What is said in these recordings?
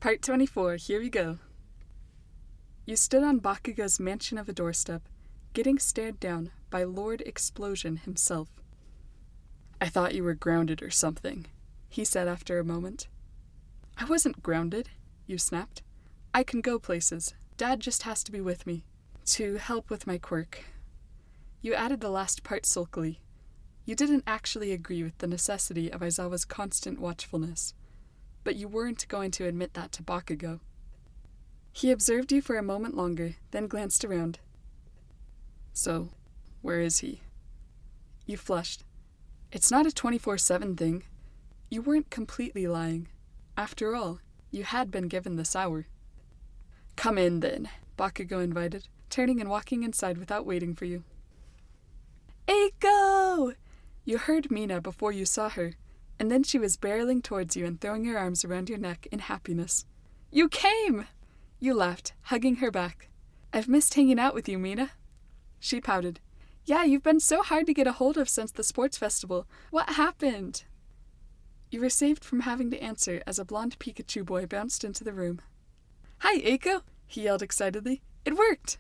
Part 24, here we go. You stood on Bakugo's mansion of a doorstep, getting stared down by Lord Explosion himself. I thought you were grounded or something, he said after a moment. I wasn't grounded, you snapped. I can go places. Dad just has to be with me, to help with my quirk. You added the last part sulkily. You didn't actually agree with the necessity of Aizawa's constant watchfulness, but you weren't going to admit that to Bakugo. He observed you for a moment longer, then glanced around. So, where is he? You flushed. It's not a 24/7 thing. You weren't completely lying. After all, you had been given this hour. Come in, then, Bakugo invited, turning and walking inside without waiting for you. Eiko! You heard Mina before you saw her, and then she was barreling towards you and throwing her arms around your neck in happiness. You came! You laughed, hugging her back. I've missed hanging out with you, Mina. She pouted. Yeah, you've been so hard to get a hold of since the sports festival. What happened? You were saved from having to answer as a blonde Pikachu boy bounced into the room. Hi, Eiko! He yelled excitedly. It worked!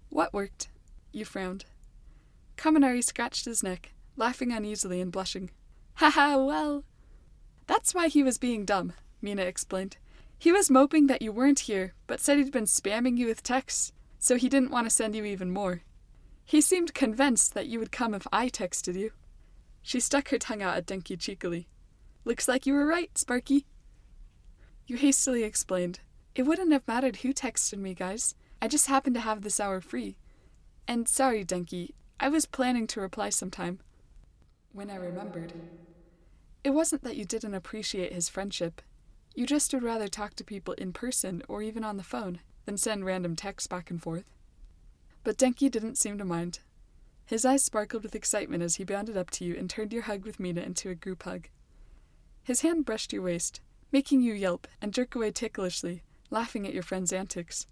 What worked? You frowned. Kaminari scratched his neck, laughing uneasily and blushing. Haha, well. That's why he was being dumb, Mina explained. He was moping that you weren't here, but said he'd been spamming you with texts, so he didn't want to send you even more. He seemed convinced that you would come if I texted you. She stuck her tongue out at Denki cheekily. Looks like you were right, Sparky. You hastily explained. It wouldn't have mattered who texted me, guys. I just happened to have this hour free. And sorry, Denki, I was planning to reply sometime. When I remembered. It wasn't that you didn't appreciate his friendship. You just would rather talk to people in person or even on the phone than send random texts back and forth. But Denki didn't seem to mind. His eyes sparkled with excitement as he bounded up to you and turned your hug with Mina into a group hug. His hand brushed your waist, making you yelp and jerk away ticklishly, laughing at your friend's antics.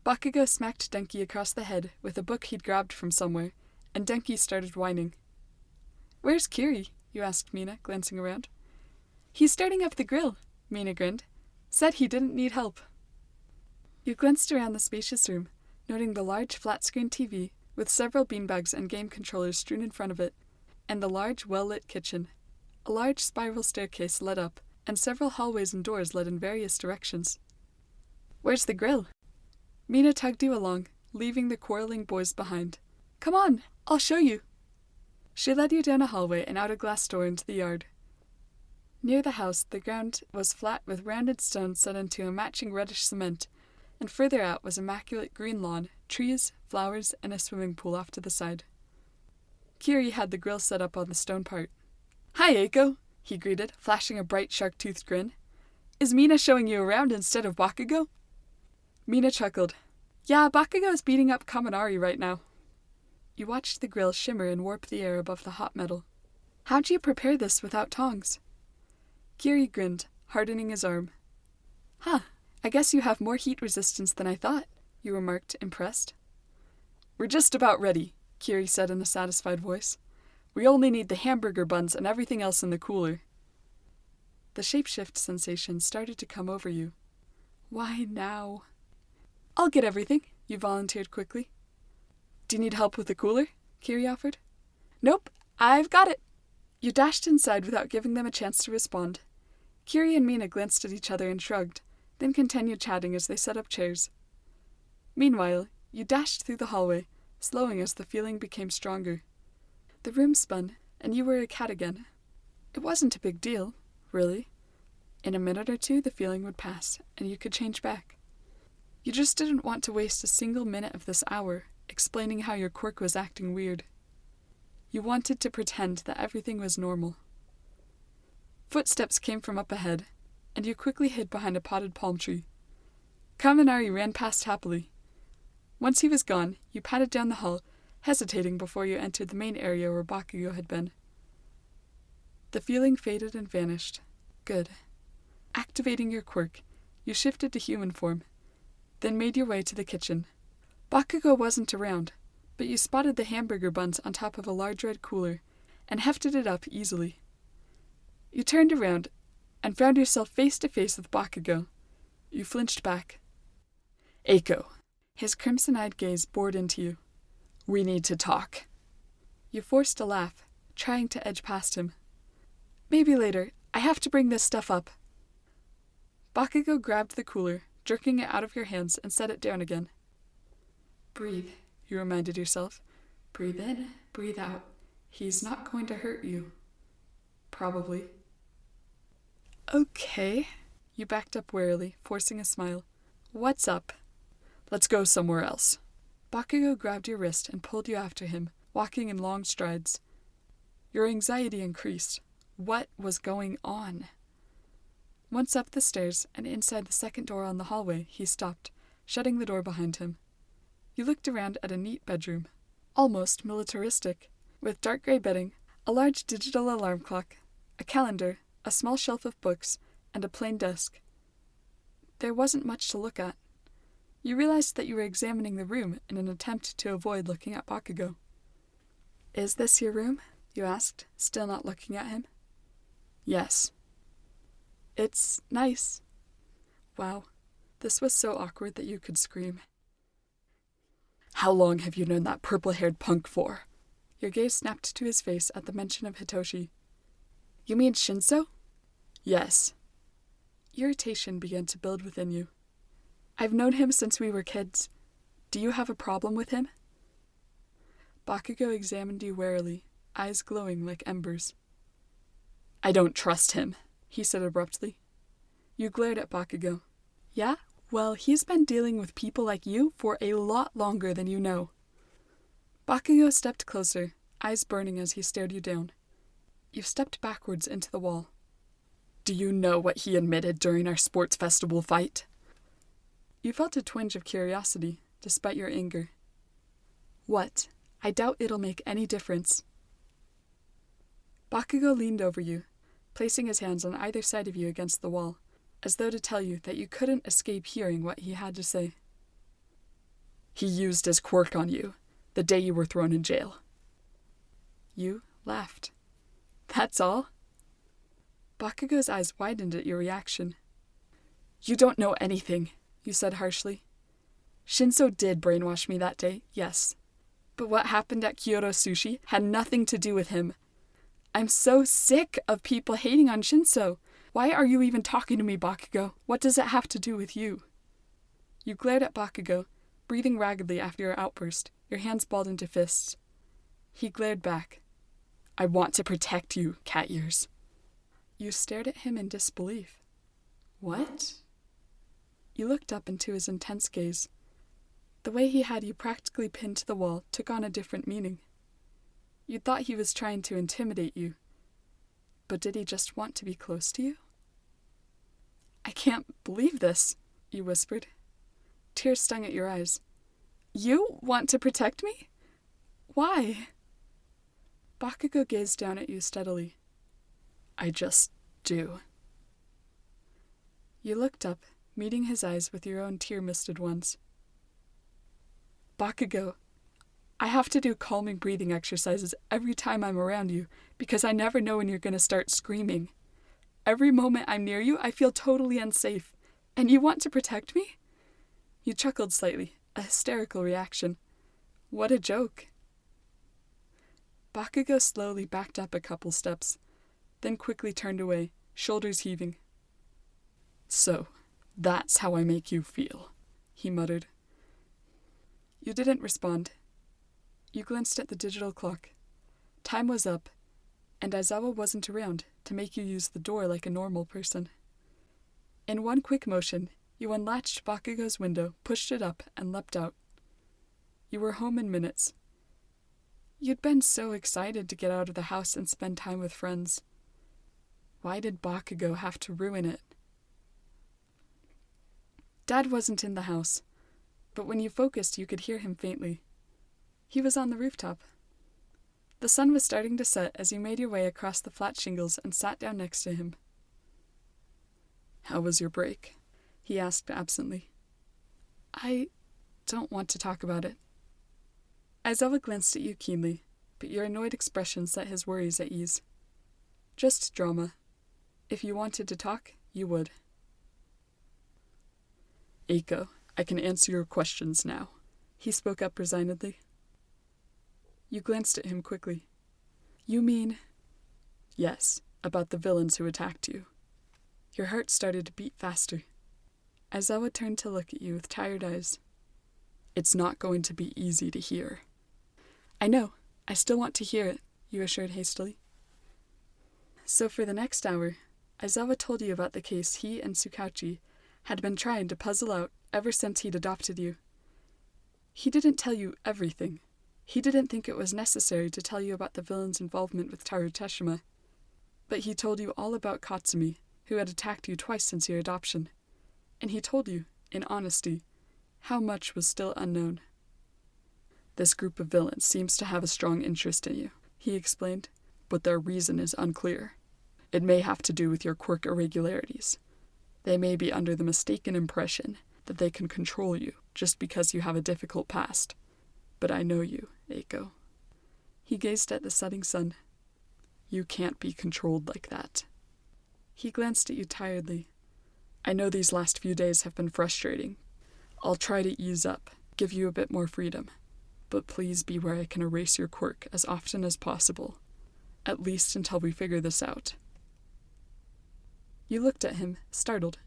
Bakugo smacked Denki across the head with a book he'd grabbed from somewhere, and Denki started whining. Where's Kiri? You asked Mina, glancing around. He's starting up the grill, Mina grinned. Said he didn't need help. You glanced around the spacious room, noting the large flat-screen TV with several beanbags and game controllers strewn in front of it, and the large, well-lit kitchen. A large spiral staircase led up, and several hallways and doors led in various directions. Where's the grill? Mina tugged you along, leaving the quarreling boys behind. Come on, I'll show you. She led you down a hallway and out a glass door into the yard. Near the house, the ground was flat with rounded stones set into a matching reddish cement, and further out was immaculate green lawn, trees, flowers, and a swimming pool off to the side. Kiri had the grill set up on the stone part. Hi, Eiko, he greeted, flashing a bright shark-toothed grin. Is Mina showing you around instead of Bakugo? Mina chuckled. Yeah, Bakugo's beating up Kaminari right now. You watched the grill shimmer and warp the air above the hot metal. How'd you prepare this without tongs? Kiri grinned, hardening his arm. Huh, I guess you have more heat resistance than I thought, you remarked, impressed. We're just about ready, Kiri said in a satisfied voice. We only need the hamburger buns and everything else in the cooler. The shapeshift sensation started to come over you. Why now? I'll get everything, you volunteered quickly. Do you need help with the cooler? Kiri offered. Nope, I've got it. You dashed inside without giving them a chance to respond. Kiri and Mina glanced at each other and shrugged, then continued chatting as they set up chairs. Meanwhile, you dashed through the hallway, slowing as the feeling became stronger. The room spun, and you were a cat again. It wasn't a big deal, really. In a minute or two, the feeling would pass, and you could change back. You just didn't want to waste a single minute of this hour explaining how your quirk was acting weird. You wanted to pretend that everything was normal. Footsteps came from up ahead, and you quickly hid behind a potted palm tree. Kaminari ran past happily. Once he was gone, you patted down the hall, hesitating before you entered the main area where Bakugo had been. The feeling faded and vanished. Good. Activating your quirk, you shifted to human form, then made your way to the kitchen. Bakugo wasn't around, but you spotted the hamburger buns on top of a large red cooler and hefted it up easily. You turned around and found yourself face to face with Bakugo, You flinched back. Eiko. His crimson-eyed gaze bored into you. We need to talk. You forced a laugh, trying to edge past him. Maybe later. I have to bring this stuff up. Bakugo grabbed the cooler, jerking it out of your hands, and set it down again. Breathe, you reminded yourself. Breathe in, breathe out. He's not going to hurt you. Probably. Okay. You backed up warily, forcing a smile. What's up? Let's go somewhere else. Bakugo grabbed your wrist and pulled you after him, walking in long strides. Your anxiety increased. What was going on? Once up the stairs and inside the second door on the hallway, he stopped, shutting the door behind him. You looked around at a neat bedroom, almost militaristic, with dark gray bedding, a large digital alarm clock, a calendar, a small shelf of books, and a plain desk. There wasn't much to look at. You realized that you were examining the room in an attempt to avoid looking at Bakugo. Is this your room? You asked, still not looking at him. Yes. It's nice. Wow, this was so awkward that you could scream. How long have you known that purple-haired punk for? Your gaze snapped to his face at the mention of Hitoshi. You mean Shinso? Yes. Irritation began to build within you. I've known him since we were kids. Do you have a problem with him? Bakugo examined you warily, eyes glowing like embers. I don't trust him, he said abruptly. You glared at Bakugo. Yeah? Well, he's been dealing with people like you for a lot longer than you know. Bakugo stepped closer, eyes burning as he stared you down. You stepped backwards into the wall. Do you know what he admitted during our sports festival fight? You felt a twinge of curiosity, despite your anger. What? I doubt it'll make any difference. Bakugo leaned over you, placing his hands on either side of you against the wall, as though to tell you that you couldn't escape hearing what he had to say. He used his quirk on you, the day you were thrown in jail. You laughed. That's all? Bakugo's eyes widened at your reaction. You don't know anything, you said harshly. Shinso did brainwash me that day, yes. But what happened at Kyoto Sushi had nothing to do with him. I'm so sick of people hating on Shinso. Why are you even talking to me, Bakugo? What does it have to do with you? You glared at Bakugo, breathing raggedly after your outburst, your hands balled into fists. He glared back. I want to protect you, cat ears. You stared at him in disbelief. What? You looked up into his intense gaze. The way he had you practically pinned to the wall took on a different meaning. You thought he was trying to intimidate you. But did he just want to be close to you? I can't believe this, you whispered. Tears stung at your eyes. You want to protect me? Why? Bakugo gazed down at you steadily. I just do. You looked up, meeting his eyes with your own tear-misted ones. Bakugo, I have to do calming breathing exercises every time I'm around you because I never know when you're going to start screaming. Every moment I'm near you, I feel totally unsafe. And you want to protect me? You chuckled slightly, a hysterical reaction. What a joke. Bakugo slowly backed up a couple steps, then quickly turned away, shoulders heaving. So, that's how I make you feel, he muttered. You didn't respond. You glanced at the digital clock. Time was up, and Aizawa wasn't around to make you use the door like a normal person. In one quick motion, you unlatched Bakugo's window, pushed it up, and leapt out. You were home in minutes. You'd been so excited to get out of the house and spend time with friends. Why did Bakugo have to ruin it? Dad wasn't in the house, but when you focused, you could hear him faintly. He was on the rooftop. The sun was starting to set as you made your way across the flat shingles and sat down next to him. How was your break? He asked absently. I don't want to talk about it. Aizawa glanced at you keenly, but your annoyed expression set his worries at ease. Just drama. If you wanted to talk, you would. Eiko, I can answer your questions now. He spoke up resignedly. You glanced at him quickly. You mean... Yes, about the villains who attacked you. Your heart started to beat faster. Aizawa turned to look at you with tired eyes. It's not going to be easy to hear. I know. I still want to hear it, you assured hastily. So for the next hour, Aizawa told you about the case he and Tsukauchi had been trying to puzzle out ever since he'd adopted you. He didn't tell you everything. He didn't think it was necessary to tell you about the villain's involvement with Taruteshima, but he told you all about Katsumi, who had attacked you twice since your adoption, and he told you, in honesty, how much was still unknown. This group of villains seems to have a strong interest in you, he explained, but their reason is unclear. It may have to do with your quirk irregularities. They may be under the mistaken impression that they can control you just because you have a difficult past. But I know you, Eiko. He gazed at the setting sun. You can't be controlled like that. He glanced at you tiredly. I know these last few days have been frustrating. I'll try to ease up, give you a bit more freedom. But please be where I can erase your quirk as often as possible. At least until we figure this out. You looked at him, startled.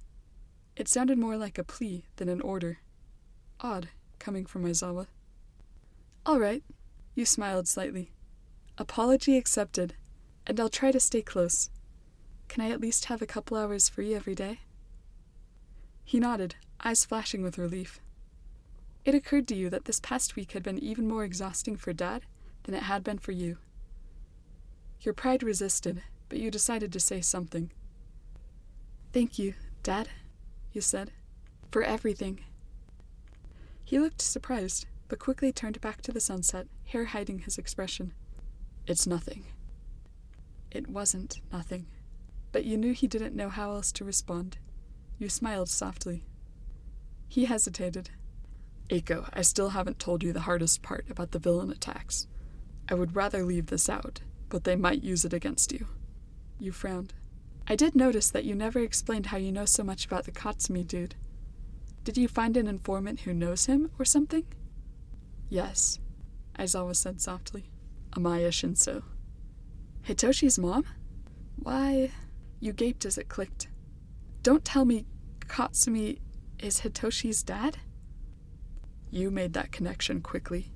It sounded more like a plea than an order. Odd, coming from Aizawa. All right, you smiled slightly. Apology accepted, and I'll try to stay close. Can I at least have a couple hours free every day? He nodded, eyes flashing with relief. It occurred to you that this past week had been even more exhausting for Dad than it had been for you. Your pride resisted, but you decided to say something. Thank you, Dad, you said, for everything. He looked surprised, but quickly turned back to the sunset, hair hiding his expression. It's nothing. It wasn't nothing, but you knew he didn't know how else to respond. You smiled softly. He hesitated. Eiko, I still haven't told you the hardest part about the villain attacks. I would rather leave this out, but they might use it against you. You frowned. I did notice that you never explained how you know so much about the Katsumi dude. Did you find an informant who knows him or something? Yes, Aizawa said softly. Amaya Shinso. Hitoshi's mom? Why... You gaped as it clicked. Don't tell me Katsumi is Hitoshi's dad? You made that connection quickly,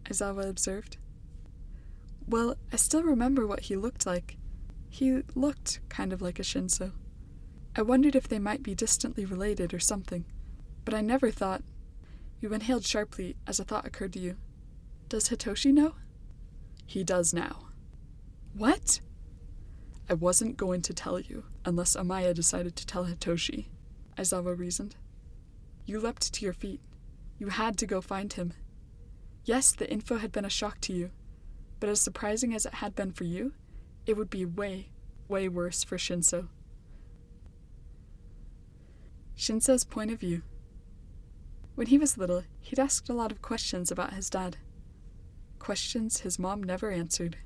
Aizawa observed. Well, I still remember what he looked like. He looked kind of like a Shinso. I wondered if they might be distantly related or something, but I never thought... You inhaled sharply as a thought occurred to you. Does Hitoshi know? He does now. What? I wasn't going to tell you unless Amaya decided to tell Hitoshi, Aizawa reasoned. You leapt to your feet. You had to go find him. Yes, the info had been a shock to you, but as surprising as it had been for you, it would be way, way worse for Shinso. Shinso's point of view. When he was little, he'd asked a lot of questions about his dad. Questions his mom never answered.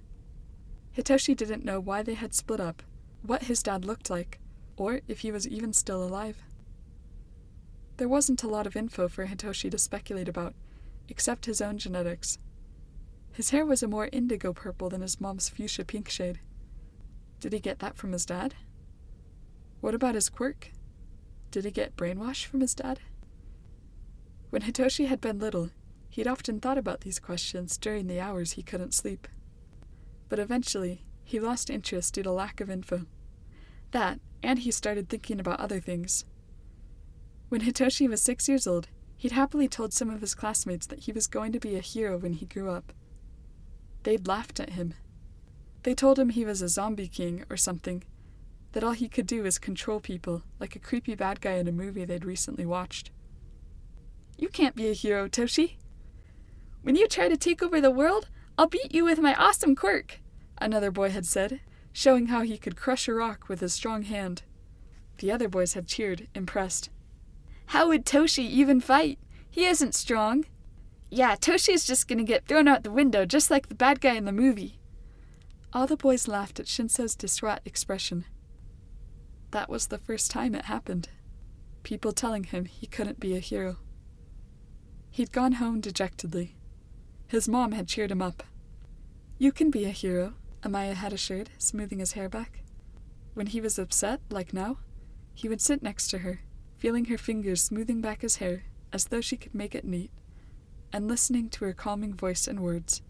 Hitoshi didn't know why they had split up, what his dad looked like, or if he was even still alive. There wasn't a lot of info for Hitoshi to speculate about, except his own genetics. His hair was a more indigo purple than his mom's fuchsia pink shade. Did he get that from his dad? What about his quirk? Did he get brainwashed from his dad? When Hitoshi had been little, he'd often thought about these questions during the hours he couldn't sleep. But eventually, he lost interest due to lack of info. That, and he started thinking about other things. When Hitoshi was 6 years old, he'd happily told some of his classmates that he was going to be a hero when he grew up. They'd laughed at him. They told him he was a zombie king or something, that all he could do was control people, like a creepy bad guy in a movie they'd recently watched. You can't be a hero, Toshi. When you try to take over the world, I'll beat you with my awesome quirk, another boy had said, showing how he could crush a rock with his strong hand. The other boys had cheered, impressed. How would Toshi even fight? He isn't strong. Yeah, Toshi's just gonna get thrown out the window just like the bad guy in the movie. All the boys laughed at Shinso's distraught expression. That was the first time it happened. people telling him he couldn't be a hero. He'd gone home dejectedly. His mom had cheered him up. "You can be a hero," Amaya had assured, smoothing his hair back. When he was upset, like now, he would sit next to her, feeling her fingers smoothing back his hair as though she could make it neat, and listening to her calming voice and words.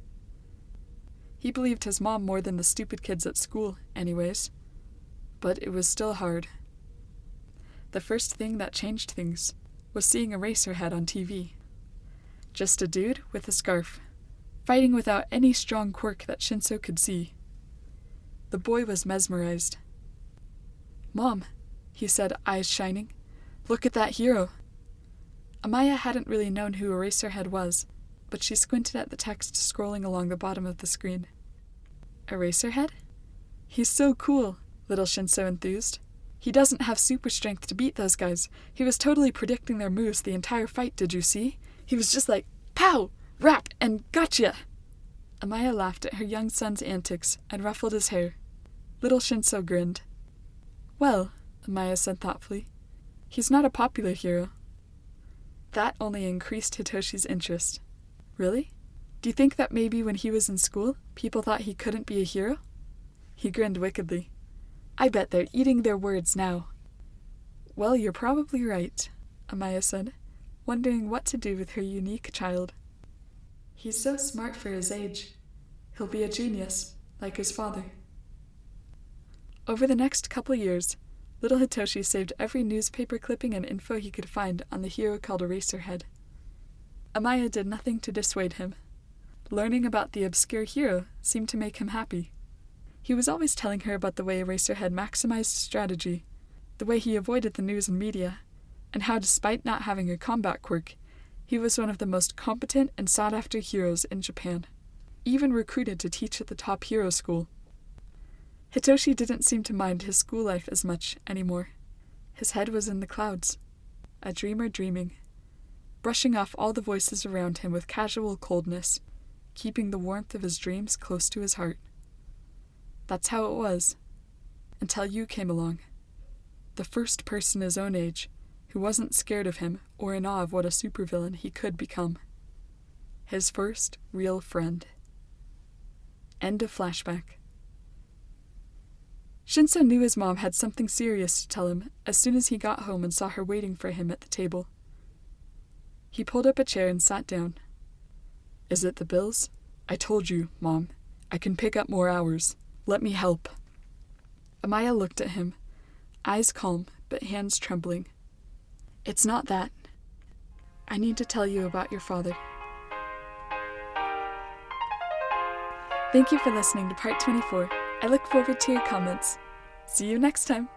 He believed his mom more than the stupid kids at school, anyways. But it was still hard. The first thing that changed things was seeing Eraserhead on TV. Just a dude with a scarf, fighting without any strong quirk that Shinso could see. The boy was mesmerized. "Mom," he said, eyes shining, "look at that hero." Amaya hadn't really known who Eraserhead was, but she squinted at the text scrolling along the bottom of the screen. "Eraserhead? He's so cool," little Shinso enthused. "He doesn't have super strength to beat those guys. He was totally predicting their moves the entire fight, did you see? He was just like, pow, rap, and gotcha!" Amaya laughed at her young son's antics and ruffled his hair. Little Shinso grinned. "Well," Amaya said thoughtfully, "he's not a popular hero." That only increased Hitoshi's interest. "Really? Do you think that maybe when he was in school, people thought he couldn't be a hero?" He grinned wickedly. "I bet they're eating their words now." "Well, you're probably right," Amaya said, wondering what to do with her unique child. "He's so smart for his age. He'll be a genius, like his father." Over the next couple years, little Hitoshi saved every newspaper clipping and info he could find on the hero called Eraserhead. Amaya did nothing to dissuade him. Learning about the obscure hero seemed to make him happy. He was always telling her about the way Eraserhead maximized strategy, the way he avoided the news and media, and how despite not having a combat quirk, he was one of the most competent and sought-after heroes in Japan, even recruited to teach at the top hero school. Hitoshi didn't seem to mind his school life as much anymore. His head was in the clouds, a dreamer dreaming, brushing off all the voices around him with casual coldness, keeping the warmth of his dreams close to his heart. That's how it was, until you came along, the first person his own age who wasn't scared of him or in awe of what a supervillain he could become. His first real friend. End of flashback. Shinso knew his mom had something serious to tell him as soon as he got home and saw her waiting for him at the table. He pulled up a chair and sat down. "Is it the bills? I told you, Mom. I can pick up more hours. Let me help." Amaya looked at him, eyes calm but hands trembling. "It's not that. I need to tell you about your father." Thank you for listening to part 24. I look forward to your comments. See you next time.